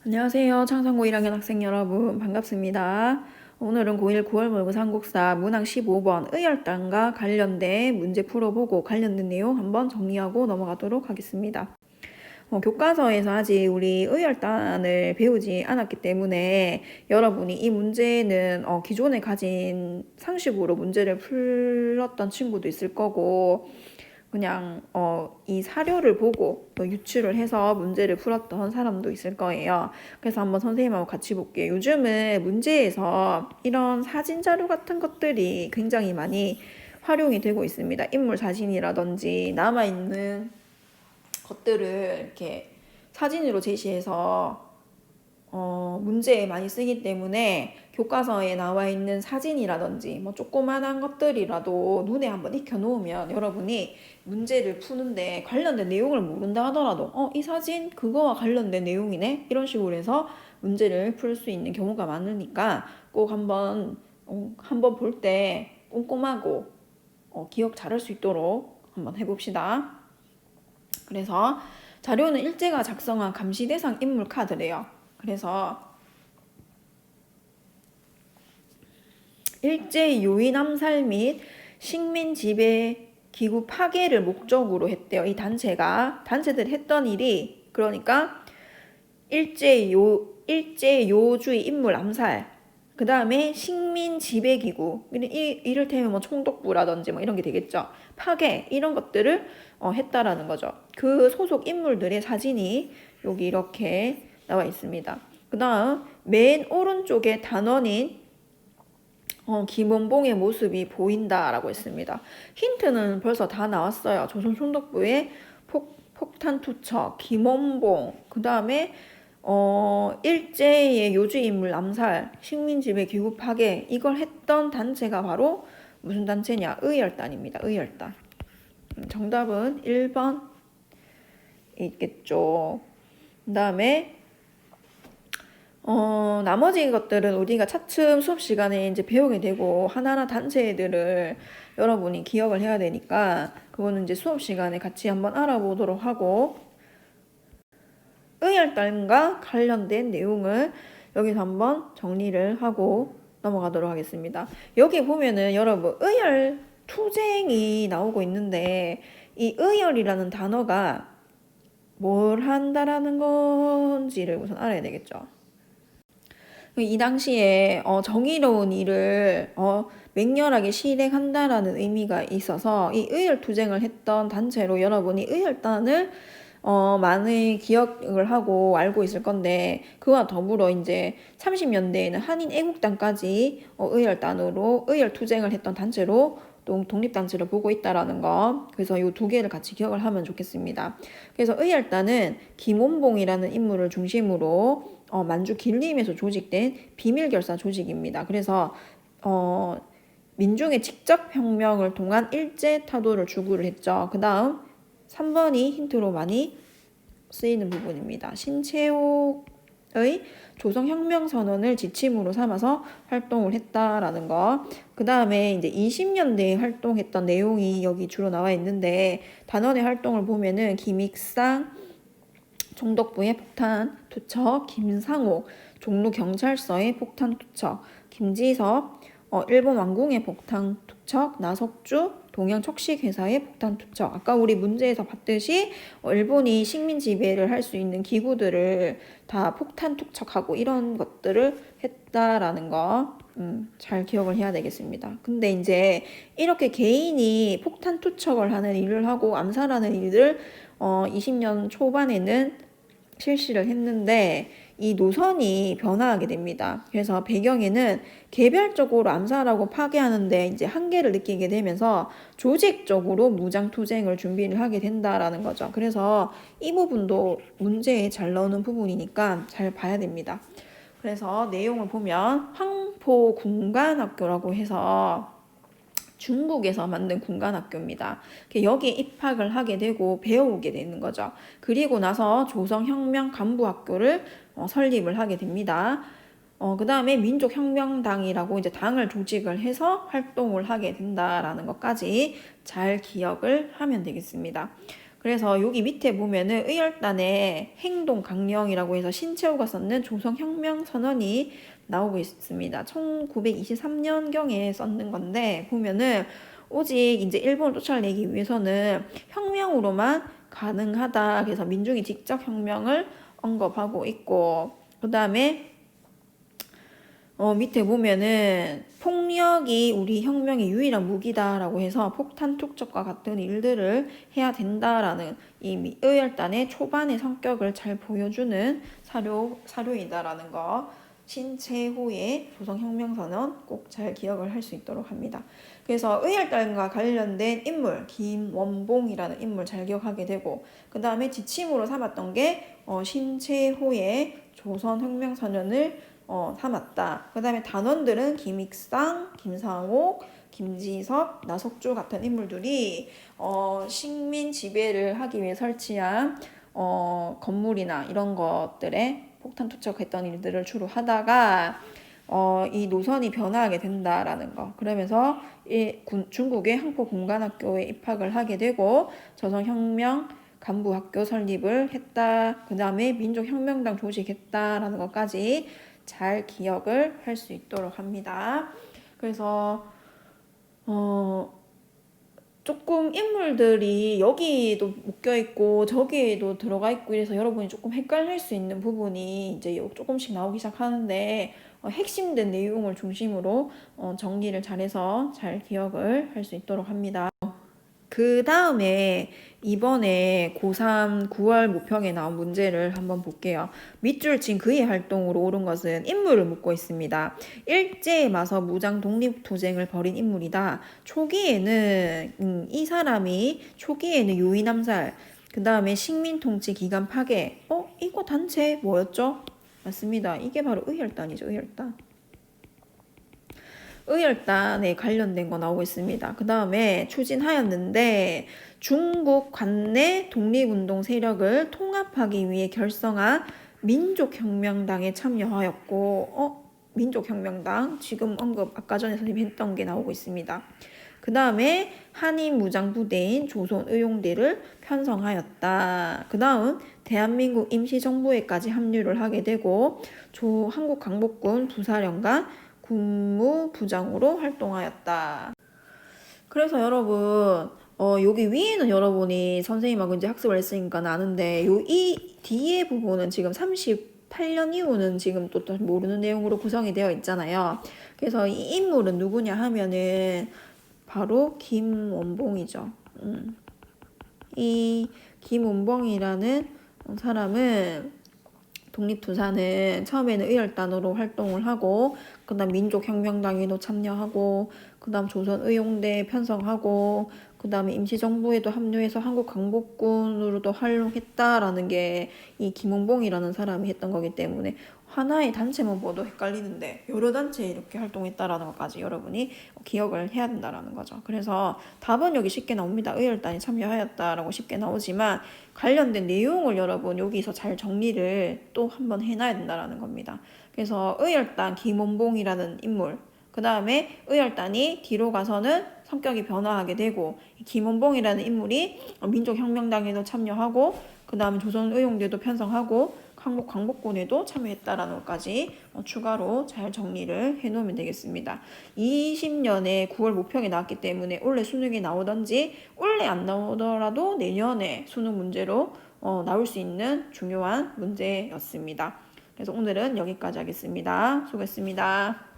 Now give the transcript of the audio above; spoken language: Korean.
안녕하세요. 창성고 1학년 학생 여러분 반갑습니다. 오늘은 고1 9월 모의고사 문항 15번 의열단과 관련된 문제 풀어보고 관련된 내용 한번 정리하고 넘어가도록 하겠습니다. 교과서에서 아직 우리 의열단을 배우지 않았기 때문에 여러분이 이 문제는 기존에 가진 상식으로 문제를 풀었던 친구도 있을 거고 그냥 이 사료를 보고 또 유추를 해서 문제를 풀었던 사람도 있을 거예요. 그래서 한번 선생님하고 같이 볼게요. 요즘은 문제에서 이런 사진 자료 같은 것들이 굉장히 많이 활용이 되고 있습니다. 인물 사진이라든지 남아있는 것들을 이렇게 사진으로 제시해서 문제에 많이 쓰기 때문에 교과서에 나와 있는 사진이라든지 뭐 조그만한 것들이라도 눈에 한번 익혀 놓으면 여러분이 문제를 푸는데 관련된 내용을 모른다 하더라도 이 사진 그거와 관련된 내용이네 이런 식으로 해서 문제를 풀 수 있는 경우가 많으니까 꼭 한번 볼 때 꼼꼼하고 기억 잘할 수 있도록 한번 해봅시다. 그래서 자료는 일제가 작성한 감시대상 인물 카드래요. 그래서 일제 요인 암살 및 식민 지배 기구 파괴를 목적으로 했대요. 이 단체들이 했던 일이 그러니까 일제 요주의 인물 암살, 그 다음에 식민 지배 기구, 이를테면 뭐 총독부라든지 뭐 이런 게 되겠죠. 파괴 이런 것들을 했다라는 거죠. 그 소속 인물들의 사진이 여기 이렇게 나와 있습니다. 그 다음 맨 오른쪽에 단원인 김원봉의 모습이 보인다라고 했습니다. 힌트는 벌써 다 나왔어요. 조선 총독부의 폭탄 투척, 김원봉, 그 다음에 일제의 요주의 인물 암살, 식민지배 기구 파괴 이걸 했던 단체가 바로 무슨 단체냐? 의열단입니다. 의열단. 정답은 1번 있겠죠. 그 다음에 나머지 것들은 우리가 차츰 수업 시간에 이제 배우게 되고 하나하나 단체들을 여러분이 기억을 해야 되니까 그거는 이제 수업 시간에 같이 한번 알아보도록 하고 의열단과 관련된 내용을 여기서 한번 정리를 하고 넘어가도록 하겠습니다. 여기 보면은 여러분 의열 투쟁이 나오고 있는데 이 의열이라는 단어가 뭘 한다라는 건지를 우선 알아야 되겠죠. 이 당시에 정의로운 일을 맹렬하게 실행한다라는 의미가 있어서 이 의열투쟁을 했던 단체로 여러분이 의열단을 많이 기억을 하고 알고 있을 건데 그와 더불어 이제 30년대에는 한인애국단까지 의열단으로 의열투쟁을 했던 단체로 또 독립단체를 보고 있다라는 거. 그래서 이 두 개를 같이 기억을 하면 좋겠습니다. 그래서 의열단은 김원봉이라는 인물을 중심으로 만주 길림에서 조직된 비밀결사 조직입니다. 그래서 민중의 직접혁명을 통한 일제타도를 주구를 했죠. 그 다음 3번이 힌트로 많이 쓰이는 부분입니다. 신채옥의 조선혁명선언을 지침으로 삼아서 활동을 했다라는 거. 그 다음에 이제 20년대에 활동했던 내용이 여기 주로 나와 있는데 단원의 활동을 보면은 김익상 총독부의 폭탄 투척, 김상옥 종로경찰서의 폭탄 투척, 김지섭 일본 왕궁의 폭탄 투척, 나석주 동양척식회사의 폭탄 투척. 아까 우리 문제에서 봤듯이 일본이 식민 지배를 할 수 있는 기구들을 다 폭탄 투척하고 이런 것들을 했다라는 거 잘 기억을 해야 되겠습니다. 근데 이제 이렇게 개인이 폭탄 투척을 하는 일을 하고 암살하는 일을 20년 초반에는 실시를 했는데 이 노선이 변화하게 됩니다. 그래서 배경에는 개별적으로 암살하고 파괴하는데 이제 한계를 느끼게 되면서 조직적으로 무장투쟁을 준비를 하게 된다라는 거죠. 그래서 이 부분도 문제에 잘 나오는 부분이니까 잘 봐야 됩니다. 그래서 내용을 보면 황포군관학교라고 해서 중국에서 만든 군관학교입니다. 여기에 입학을 하게 되고 배우게 되는 거죠. 그리고 나서 조선혁명간부학교를 설립을 하게 됩니다. 그 다음에 민족혁명당이라고 이제 당을 조직을 해서 활동을 하게 된다라는 것까지 잘 기억을 하면 되겠습니다. 그래서 여기 밑에 보면은 의열단의 행동 강령이라고 해서 신채호가 썼는 조선혁명선언이 나오고 있습니다. 1923년경에 썼는 건데 보면은 오직 이제 일본을 쫓아내기 위해서는 혁명으로만 가능하다. 그래서 민중이 직접 혁명을 언급하고 있고 그 다음에 밑에 보면은 폭력이 우리 혁명의 유일한 무기다라고 해서 폭탄 투척과 같은 일들을 해야 된다라는 이 의열단의 초반의 성격을 잘 보여주는 사료이다라는 거. 신채호의 조선혁명선언 꼭 잘 기억을 할 수 있도록 합니다. 그래서 의열단과 관련된 인물 김원봉이라는 인물 잘 기억하게 되고 그 다음에 지침으로 삼았던 게 신채호의 조선혁명선언을 삼았다. 그 다음에 단원들은 김익상, 김상옥, 김지석, 나석주 같은 인물들이 식민 지배를 하기 위해 설치한 건물이나 이런 것들에 폭탄 투척했던 일들을 주로 하다가 이 노선이 변화하게 된다라는 거. 그러면서 중국의 항포공관학교에 입학을 하게 되고 조선혁명 간부학교 설립을 했다. 그 다음에 민족혁명당 조직했다라는 것까지 잘 기억을 할 수 있도록 합니다. 그래서 조금 인물들이 여기도 묶여 있고 저기에도 들어가 있고 이래서 여러분이 조금 헷갈릴 수 있는 부분이 이제 조금씩 나오기 시작하는데 핵심된 내용을 중심으로 정리를 잘해서 잘 기억을 할 수 있도록 합니다. 그 다음에 이번에 고3 9월 모평에 나온 문제를 한번 볼게요. 밑줄 친 그의 활동으로 옳은 것은 인물을 묻고 있습니다. 일제에 맞서 무장 독립투쟁을 벌인 인물이다. 초기에는 이 사람이 초기에는 유인 암살, 그 다음에 식민통치 기간 파괴. 이거 단체 뭐였죠? 맞습니다. 이게 바로 의열단이죠. 의열단에 관련된 거 나오고 있습니다. 그 다음에 추진하였는데 중국 관내 독립운동 세력을 통합하기 위해 결성한 민족혁명당에 참여하였고 민족혁명당 지금 언급 아까 전에 선생님이 했던 게 나오고 있습니다. 그 다음에 한인 무장부대인 조선의용대를 편성하였다. 그 다음 대한민국 임시정부에까지 합류를 하게 되고 한국광복군 부사령관 국무부장으로 활동하였다. 그래서 여러분 여기 위에는 여러분이 선생님하고 이제 학습을 했으니까 아는데 이 뒤에 부분은 지금 38년 이후는 지금 또 모르는 내용으로 구성이 되어 있잖아요. 그래서 이 인물은 누구냐 하면은 바로 김원봉이죠. 이 김원봉이라는 사람은 독립투사는 처음에는 의열단으로 활동을 하고 그 다음 민족혁명당에도 참여하고 그 다음 조선의용대 편성하고 그 다음에 임시정부에도 합류해서 한국광복군으로도 활용했다라는 게 이 김원봉이라는 사람이 했던 거기 때문에 하나의 단체만 봐도 헷갈리는데 여러 단체에 이렇게 활동했다라는 것까지 여러분이 기억을 해야 된다라는 거죠. 그래서 답은 여기 쉽게 나옵니다. 의열단이 참여하였다라고 쉽게 나오지만 관련된 내용을 여러분 여기서 잘 정리를 또 한번 해놔야 된다라는 겁니다. 그래서 의열단 김원봉이라는 인물, 그 다음에 의열단이 뒤로 가서는 성격이 변화하게 되고 김원봉이라는 인물이 민족혁명당에도 참여하고 그 다음에 조선의용대도 편성하고 한국광복군에도 참여했다라는 것까지 추가로 잘 정리를 해놓으면 되겠습니다. 20년에 9월 모평이 나왔기 때문에 올해 수능이 나오던지 올해 안 나오더라도 내년에 수능 문제로 나올 수 있는 중요한 문제였습니다. 그래서 오늘은 여기까지 하겠습니다. 수고했습니다.